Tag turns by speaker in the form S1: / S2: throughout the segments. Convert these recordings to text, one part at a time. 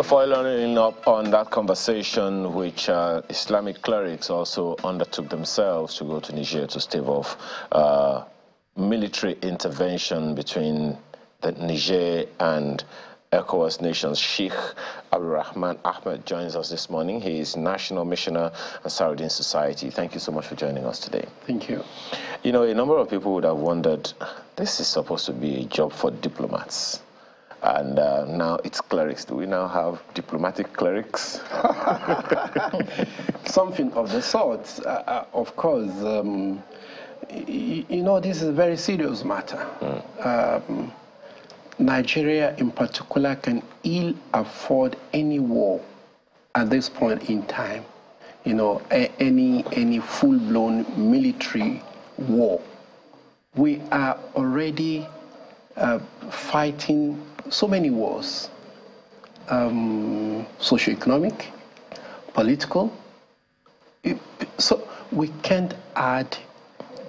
S1: Following up on that conversation, which Islamic clerics also undertook themselves to go to Niger to stave off military intervention between the Niger and ECOWAS nations. Sheikh Abdulrahman Ahmed joins us this morning. He is National Missioner Ansar-Ud Society. Thank you so much for joining us today.
S2: Thank you.
S1: You know, a number of people would have wondered, this is supposed to be a job for diplomats. And now it's clerics. Do we now have diplomatic clerics?
S2: Something of the sort. Of course, you know, this is a very serious matter. Nigeria in particular can ill afford any war at this point in time. You know, any full-blown military war. We are already fighting so many wars, socioeconomic, political. So we can't add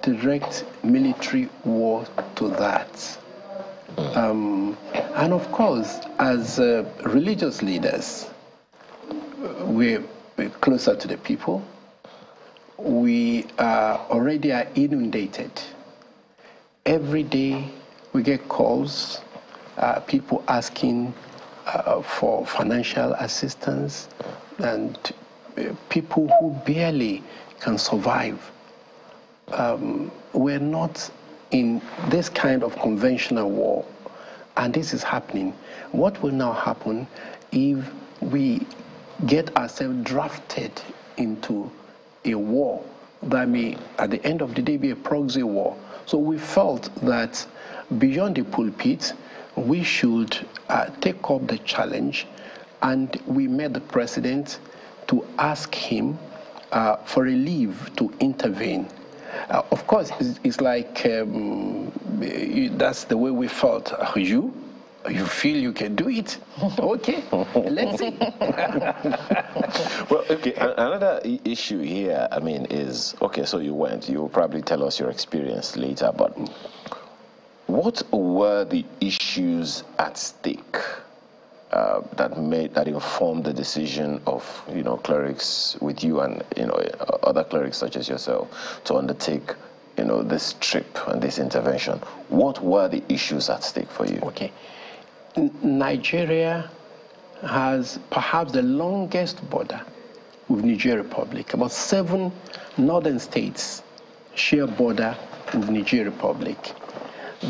S2: direct military war to that. And of course, as religious leaders, we're closer to the people. We already are inundated. Every day we get calls, people asking for financial assistance, and people who barely can survive. We're not in this kind of conventional war, and this is happening. What will now happen if we get ourselves drafted into a war that may, at the end of the day, be a proxy war? So we felt that beyond the pulpit, we should take up the challenge, and we met the president to ask him for a leave to intervene. Of course, it's like that's the way we felt. You feel you can do it? Okay, let's see.
S1: Well, okay, another issue here, I mean, is, okay, so you went. You'll probably tell us your experience later, but what were the issues at stake that informed the decision of, you know, clerics with you and, you know, other clerics such as yourself to undertake, you know, this trip and this intervention? What were the issues at stake for you?
S2: Okay. Nigeria has perhaps the longest border with Niger Republic. About 7 northern states share border with Niger Republic.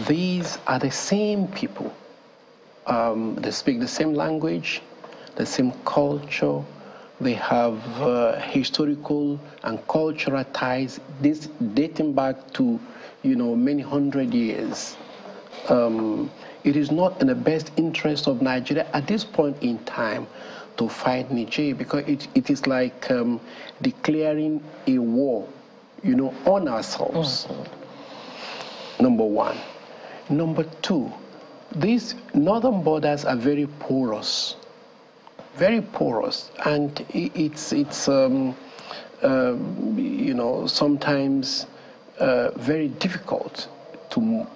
S2: These are the same people. They speak the same language, the same culture. They have historical and cultural ties, this dating back to, you know, many hundred years. It is not in the best interest of Nigeria at this point in time to fight Niger, because it is like declaring a war, you know, on ourselves. Number one. Number two, these northern borders are very porous, and it's you know, sometimes very difficult to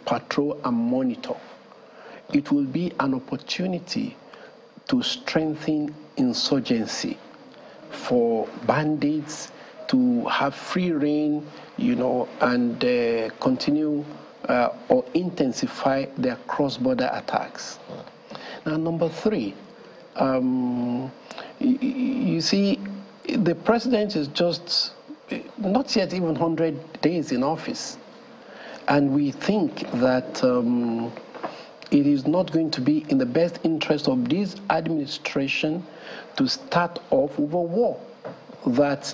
S2: patrol and monitor. It will be an opportunity to strengthen insurgency, for bandits to have free reign, you know, and continue or intensify their cross-border attacks. Now, number three, you see, the president is just not yet even 100 days in office. And we think that it is not going to be in the best interest of this administration to start off with a war that,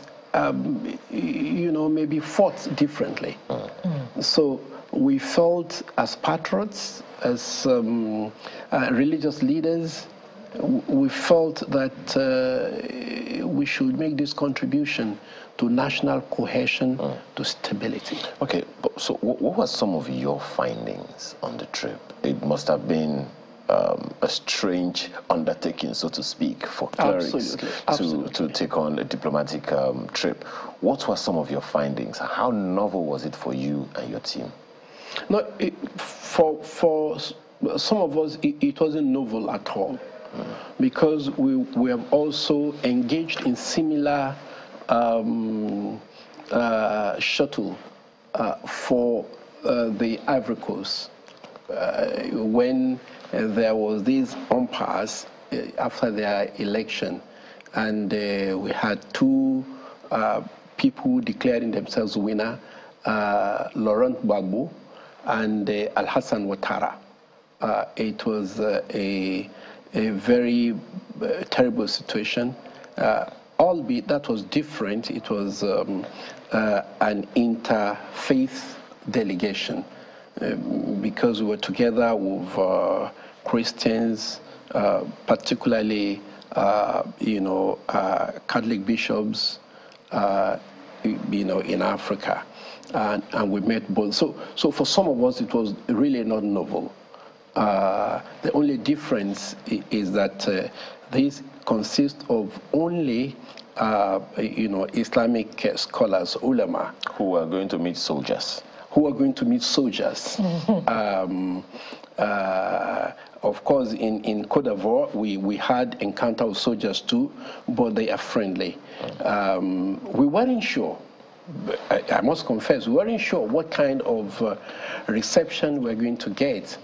S2: you know, may be fought differently. So we felt, as patriots, as religious leaders, we felt that we should make this contribution to national cohesion, to stability.
S1: Okay, so what were some of your findings on the trip? It must have been a strange undertaking, so to speak, for clerics to take on a diplomatic trip. What were some of your findings? How novel was it for you and your team?
S2: No, for some of us, it wasn't novel at all. because we have also engaged in similar shuttle for the Ivory Coast when there was this impasse after their election, and we had two people who declaring themselves winner, Laurent Gbagbo and Al-Hassan Ouattara. It was a very terrible situation, albeit that was different. It was an interfaith delegation because we were together with Christians, particularly Catholic bishops, in Africa, and we met both. So for some of us, it was really not novel. The only difference is that this consists of only, Islamic scholars, ulama,
S1: who are going to meet soldiers.
S2: Of course, in Côte d'Ivoire, we had encounter with soldiers too, but they are friendly. We weren't sure. I must confess, we weren't sure what kind of reception we're going to get,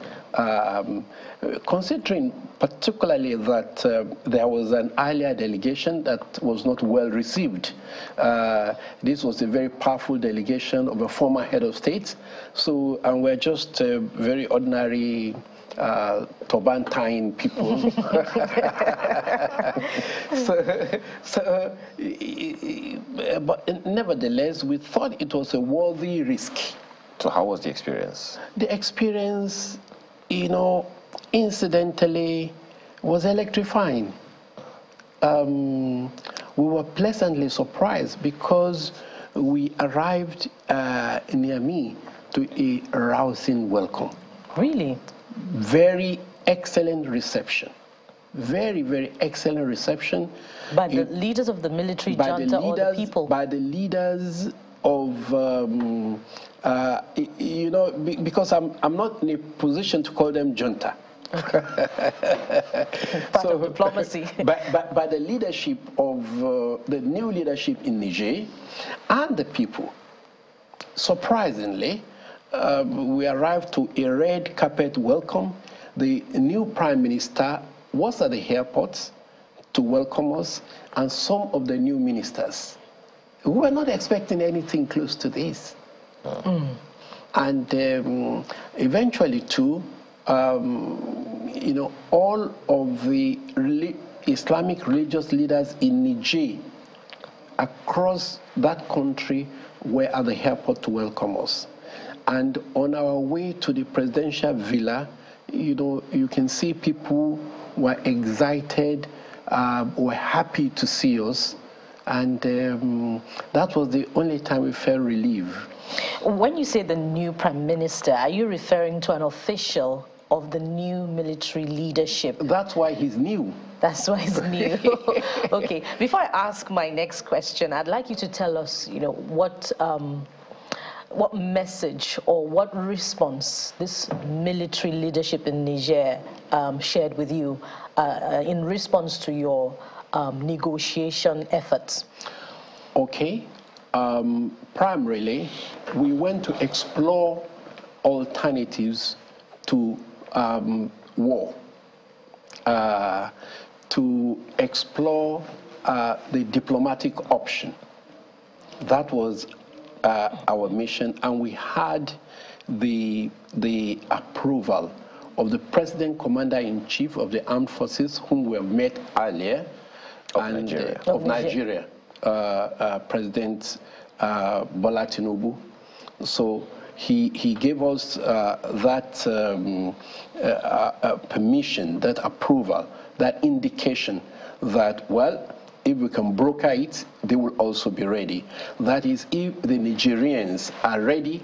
S2: considering particularly that there was an earlier delegation that was not well received. This was a very powerful delegation of a former head of state, and we're just very ordinary turban tying people. But nevertheless, we thought it was a worthy risk.
S1: So how was the experience?
S2: The experience, incidentally, was electrifying. We were pleasantly surprised because we arrived near me to a rousing welcome.
S3: Really?
S2: Very excellent reception. Very, very excellent reception.
S3: By the leaders of the military junta or the people?
S2: By the leaders of, because I'm not in a position to call them junta.
S3: Part of diplomacy.
S2: by the leadership of the new leadership in Niger and the people. Surprisingly, we arrived to a red carpet welcome. The new prime minister was at the airport to welcome us, and some of the new ministers. We were not expecting anything close to this. And eventually, too, all of the Islamic religious leaders in Niger across that country were at the airport to welcome us. And on our way to the presidential villa, you can see people were excited, were happy to see us, and that was the only time we felt relief.
S3: When you say the new prime minister, are you referring to an official of the new military leadership?
S2: That's why he's new.
S3: That's why he's new. Okay. Before I ask my next question, I'd like you to tell us, what message or what response this military leadership in Niger shared with you in response to your negotiation efforts.
S2: Okay. Primarily, we went to explore alternatives to war, to explore the diplomatic option. That was our mission, and we had the approval of the President Commander-in-Chief of the Armed Forces, whom we have met earlier,
S1: of
S2: Nigeria, President Bola Tinubu. So he gave us that permission, that approval, that indication that, well, if we can broker it, they will also be ready. That is, if the Nigerians are ready,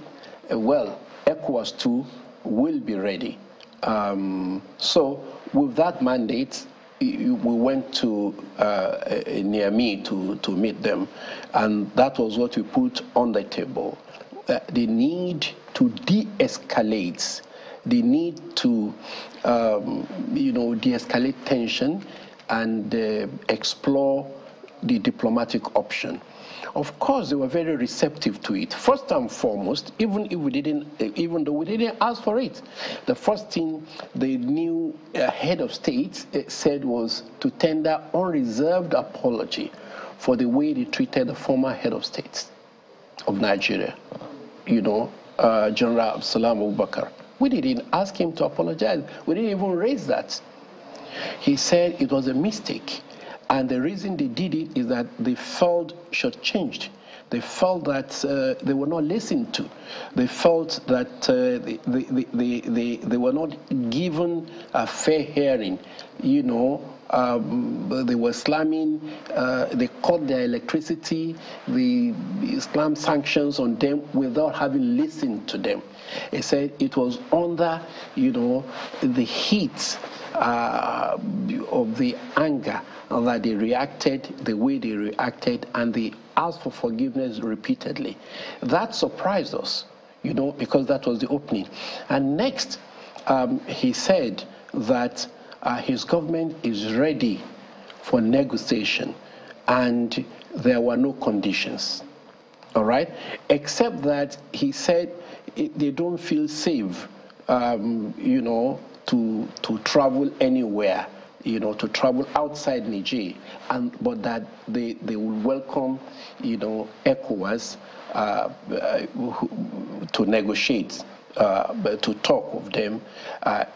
S2: well, ECOWAS too will be ready. So with that mandate, we went to near me to meet them, and that was what we put on the table. The need to de-escalate the need to, de-escalate tension and explore the diplomatic option. Of course, they were very receptive to it. First and foremost, even though we didn't ask for it, the first thing the new head of state said was to tender unreserved apology for the way they treated the former head of state of Nigeria, General Absalam Abubakar. We didn't ask him to apologize. We didn't even raise that. He said it was a mistake. And the reason they did it is that they felt shortchanged. They felt that they were not listened to. They felt that they were not given a fair hearing. They were slamming, they cut their electricity, the Islam sanctions on them without having listened to them. He said it was under, the heat of the anger that they reacted the way they reacted, and they asked for forgiveness repeatedly. That surprised us, because that was the opening. And next, he said that his government is ready for negotiation, and there were no conditions, all right? Except that he said they don't feel safe, to travel anywhere, to travel outside Niger, but that they will welcome, ECOWAS to negotiate, to talk with them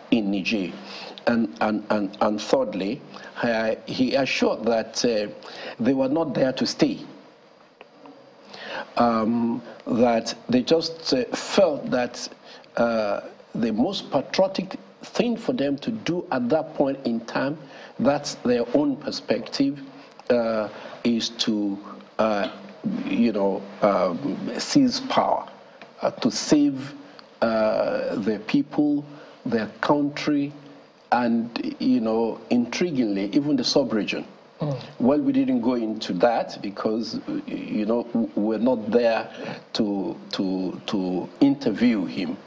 S2: in Niger. And thirdly, he assured that they were not there to stay. That they just felt that the most patriotic thing for them to do at that point in time, that's their own perspective, is to, seize power, to save their people, their country, and, intriguingly, even the sub-region. Well, we didn't go into that because, we're not there to interview him.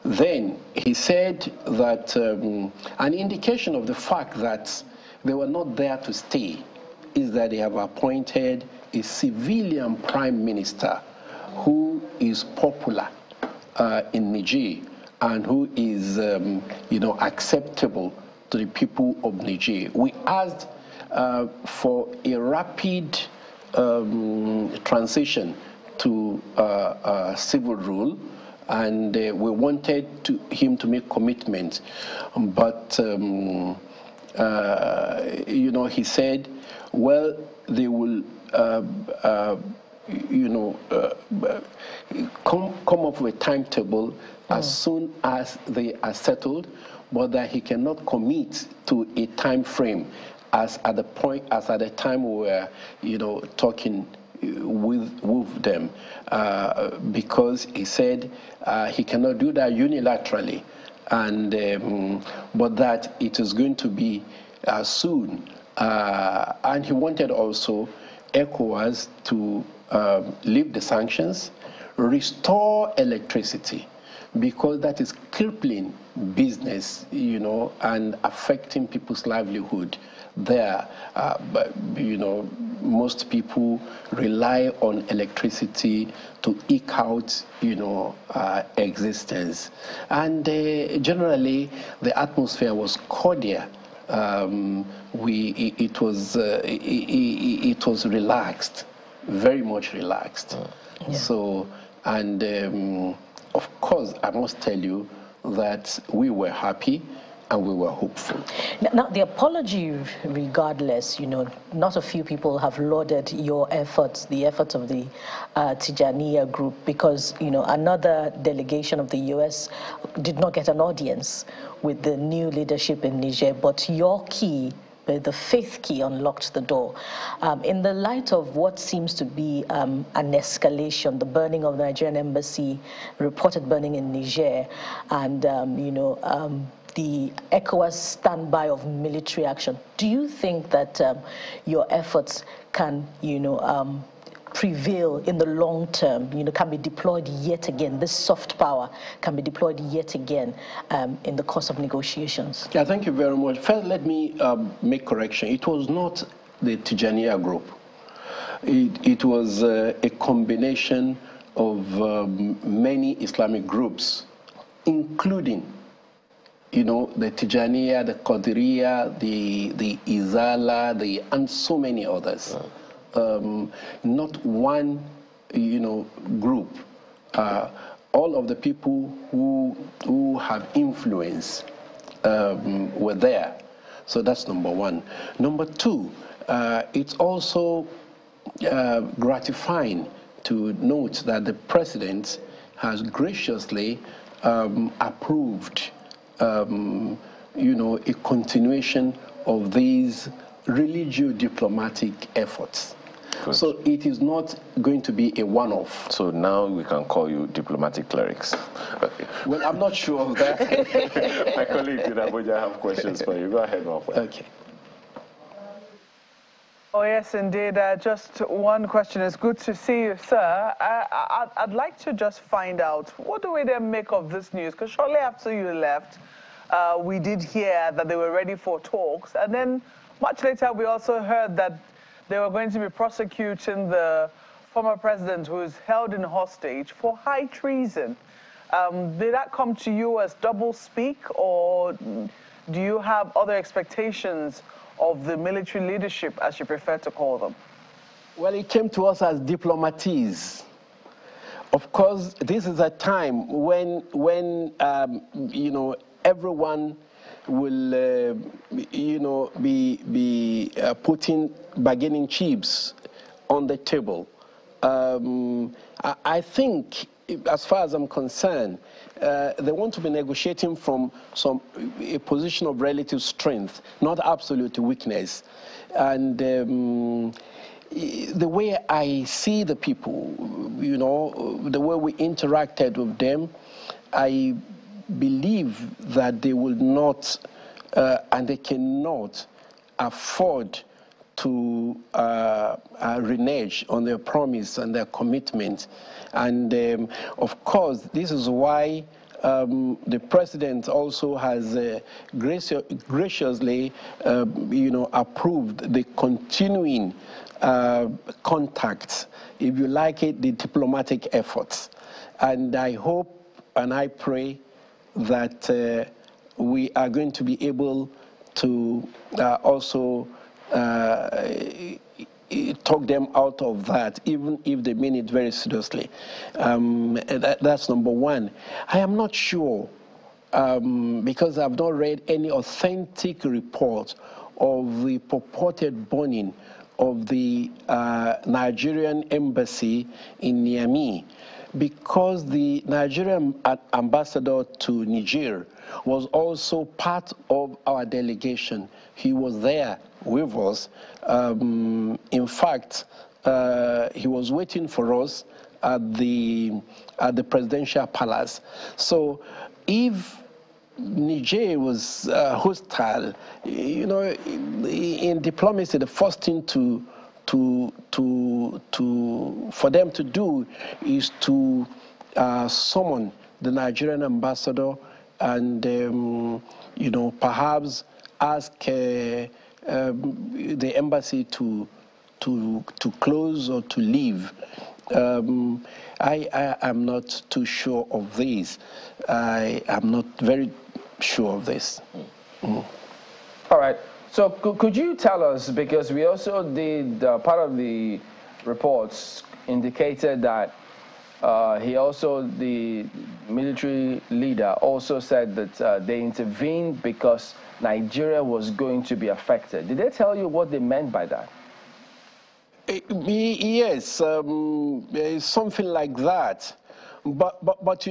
S2: Then he said that an indication of the fact that they were not there to stay is that they have appointed a civilian prime minister who is popular in Niger and who is, acceptable to the people of Niger. We asked for a rapid transition to civil rule, and we wanted him to make commitments, but he said, well, they will come up with a timetable as soon as they are settled, but that he cannot commit to a time frame as at the time we were talking with them, because he said he cannot do that unilaterally, and but that it is going to be soon, and he wanted also ECOWAS to lift the sanctions, restore electricity, because that is crippling business, and affecting people's livelihood there. But, most people rely on electricity to eke out, existence. And generally, the atmosphere was cordial. It was relaxed, very much relaxed. Yeah. So, and of course, I must tell you that we were happy and we were hopeful.
S3: Now, the apology, regardless, not a few people have lauded your efforts, the efforts of the Tijaniya group, because, another delegation of the U.S. did not get an audience with the new leadership in Niger, but your key, the faith key, unlocked the door. In the light of what seems to be an escalation, the burning of the Nigerian embassy, reported burning in Niger, and the ECOWAS standby of military action, do you think that your efforts can, prevail in the long term, can be deployed yet again. This soft power can be deployed yet again in the course of negotiations?
S2: Yeah, thank you very much. First, let me make correction. It was not the Tijaniya group. It was a combination of many Islamic groups, including, the Tijaniya, the Qadiriya, the Izala, and so many others. Not one, group. All of the people who have influence were there. So that's number one. Number two, it's also gratifying to note that the president has graciously approved, a continuation of these religio-diplomatic efforts. Good. So it is not going to be a one-off.
S1: So now we can call you diplomatic clerics.
S2: Well, I'm not sure of that.
S1: My colleague in Abuja have questions for you. Go ahead, Mark.
S2: Okay.
S4: Oh, yes, indeed. Just one question. It's good to see you, sir. I'd like to just find out, what do we then make of this news? Because shortly after you left, we did hear that they were ready for talks. And then much later, we also heard that they were going to be prosecuting the former president who is held in hostage for high treason. Did that come to you as double speak, or do you have other expectations of the military leadership, as you prefer to call them?
S2: Well, it came to us as diplomats. Of course, this is a time when everyone will, be putting bargaining chips on the table. I think, as far as I'm concerned, they want to be negotiating from a position of relative strength, not absolute weakness. And the way I see the people, the way we interacted with them, I believe that they will not and they cannot afford to renege on their promise and their commitment. And of course, this is why the president also has graciously, approved the continuing contacts, if you like it, the diplomatic efforts. And I hope and I pray that we are going to be able to also talk them out of that, even if they mean it very seriously. That's number one. I am not sure, because I've not read any authentic report of the purported burning of the Nigerian embassy in Niamey, because the Nigerian ambassador to Niger was also part of our delegation. He was there with us. In fact, he was waiting for us at the presidential palace. So if Niger was hostile, in diplomacy, the first thing for them to do is to summon the Nigerian ambassador and perhaps ask the embassy to close or to leave. I am not too sure of this. I am not very sure of this.
S5: All right. So could you tell us, because we also did, part of the reports indicated that the military leader also said that they intervened because Nigeria was going to be affected. Did they tell you what they meant by that?
S2: Yes, something like that. But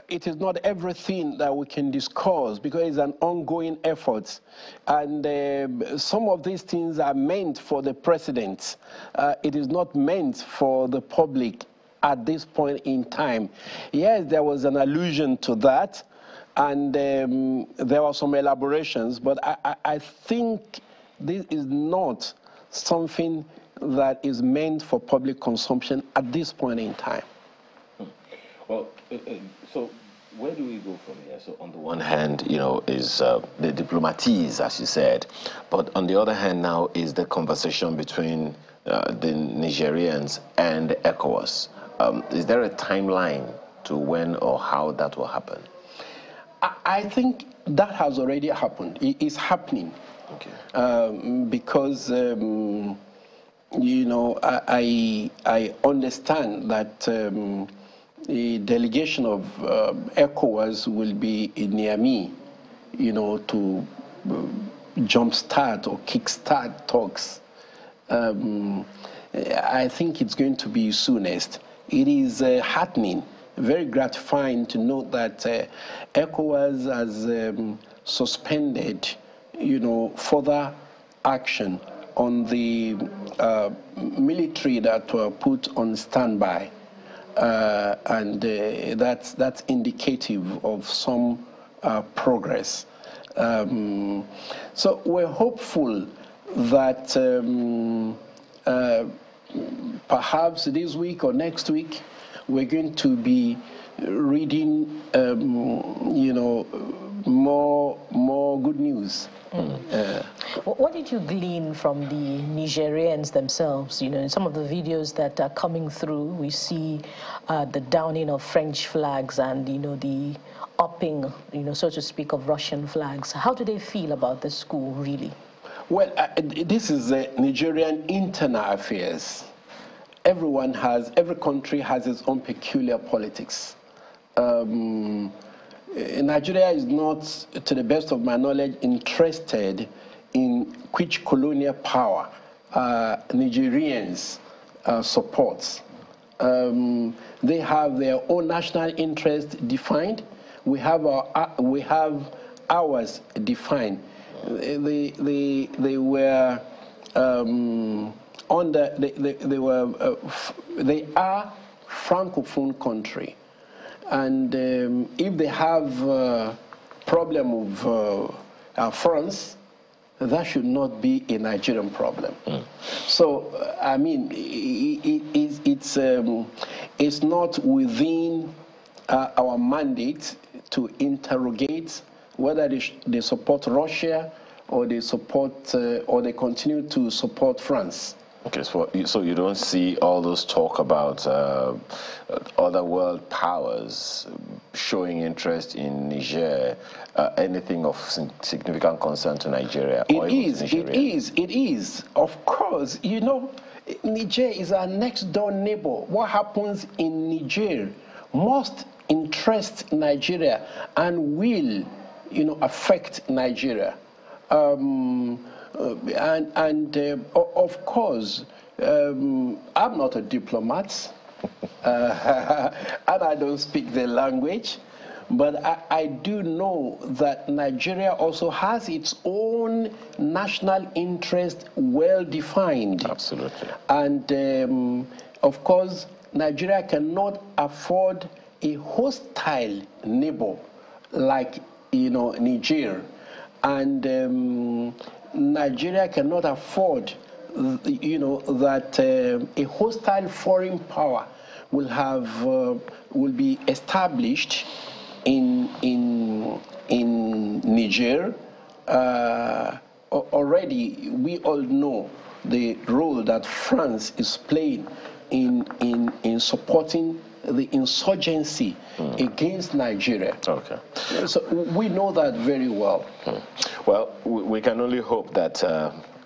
S2: it is not everything that we can discuss, because it's an ongoing effort. And some of these things are meant for the president. It is not meant for the public at this point in time. Yes, there was an allusion to that, and there were some elaborations, but I think this is not something that is meant for public consumption at this point in time.
S1: Well, so where do we go from here? So on the one hand, you know, is the diplomaties, as you said, but on the other hand now is the conversation between the Nigerians and ECOWAS. Is there a timeline to when or how that will happen?
S2: I think that has already happened. It is happening. Okay. Because, you know, I understand that the delegation of ECOWAS will be in Niamey, you know, to jumpstart or kickstart talks. I think it's going to be soonest. It is heartening, very gratifying to note that ECOWAS has suspended, you know, further action on the military that were put on standby. And that's indicative of some progress. So we're hopeful that perhaps this week or next week we're going to be reading, you know, more good news.
S3: What did you glean from the Nigerians themselves? You know, in some of the videos that are coming through, we see the downing of French flags and, you know, the upping, you know, so to speak, of Russian flags. How do they feel about this coup, really?
S2: Well, this is Nigerian internal affairs. Every country has its own peculiar politics. Nigeria is not, to the best of my knowledge, interested in which colonial power Nigerians support. They have their own national interest defined. We have ours defined. They were they are Francophone country. And if they have a problem with France, that should not be a Nigerian problem. So, I mean, it's not within our mandate to interrogate whether they support Russia or they support or they continue to support France.
S1: Okay, so you don't see all those talk about other world powers showing interest in Niger, anything of significant concern to Nigeria?
S2: It is. Of course, you know, Niger is our next door neighbor. What happens in Niger must interest Nigeria and will, you know, affect Nigeria. Of course, I'm not a diplomat, and I don't speak the language, but I do know that Nigeria also has its own national interest well defined.
S1: Absolutely.
S2: And of course, Nigeria cannot afford a hostile neighbor like, you know, Niger. And Nigeria cannot afford, you know, that a hostile foreign power will be established in Niger. Already, we all know the role that France is playing in supporting the insurgency against Nigeria. Okay. So we know that very well.
S1: Well, we can only hope that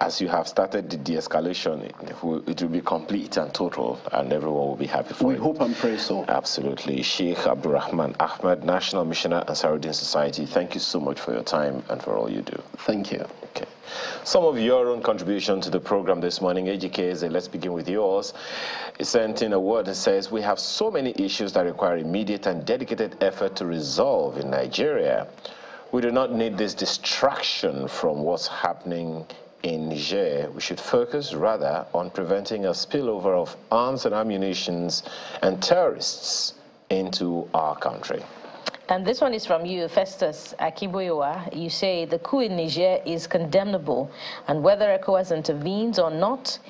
S1: as you have started the de-escalation, it will be complete and total, and everyone will be happy for it.
S2: We hope and pray so.
S1: Absolutely. Sheikh Abdulrahman Ahmed, National Missioner, Ansar-Ud Society, thank you so much for your time and for all you do.
S2: Thank you.
S1: Okay. Some of your own contribution to the program this morning, AGK, let's begin with yours. It sent in a word that says, we have so many issues that require immediate and dedicated effort to resolve in Nigeria. We do not need this distraction from what's happening in Niger. We should focus rather on preventing a spillover of arms and ammunitions and terrorists into our country.
S3: And this one is from you, Festus Akiboyowa. You say the coup in Niger is condemnable, and whether ECOWAS intervenes or not,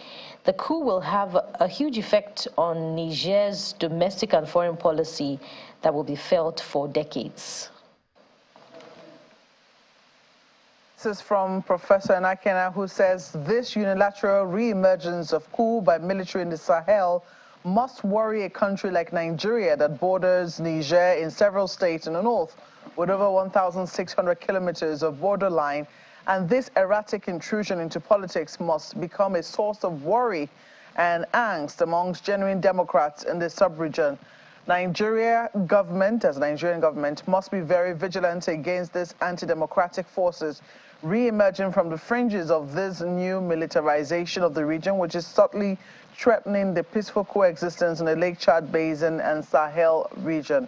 S3: the coup will have a huge effect on Niger's domestic and foreign policy that will be felt for decades.
S4: This is from Professor Nakena, who says this unilateral re-emergence of coup by military in the Sahel must worry a country like Nigeria that borders Niger in several states in the north, with over 1,600 kilometers of borderline. And this erratic intrusion into politics must become a source of worry and angst amongst genuine Democrats in the sub-region. Nigerian government must be very vigilant against these anti-democratic forces re-emerging from the fringes of this new militarization of the region, which is subtly threatening the peaceful coexistence in the Lake Chad Basin and Sahel region.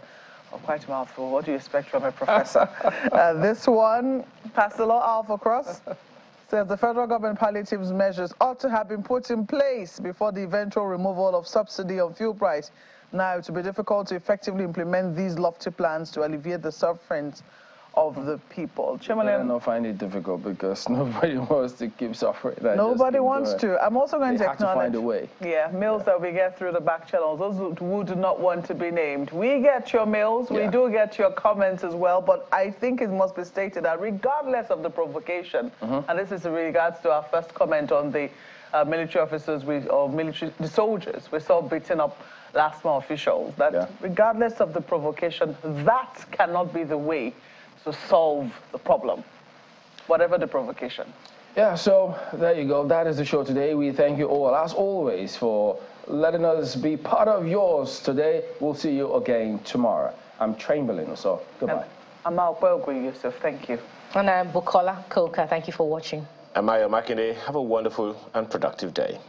S4: Oh, quite a mouthful. What do you expect from a professor? This one, Pastor Law Alpha Cross, says the federal government palliative measures ought to have been put in place before the eventual removal of subsidy on fuel price. Now, it will be difficult to effectively implement these lofty plans to alleviate the sufferings of the people.
S5: I don't find it difficult because nobody wants to keep suffering.
S4: Nobody wants to. I'm also going to acknowledge.
S5: To find a way.
S4: Yeah, mails that we get through the back channels. Those who do not want to be named. We get your mails. Yeah. We do get your comments as well. But I think it must be stated that regardless of the provocation, and this is in regards to our first comment on the military officers the soldiers we saw beating up last month officials, that regardless of the provocation, that cannot be the way to solve the problem, whatever the provocation.
S5: Yeah, so there you go. That is the show today. We thank you all, as always, for letting us be part of yours today. We'll see you again tomorrow. I'm Chamberlain, so goodbye.
S4: I'm Alkwelgwe Yusuf. Thank you.
S3: And I'm Bukola Koka. Thank you for watching.
S1: I'm Mayo Makinde. Have a wonderful and productive day.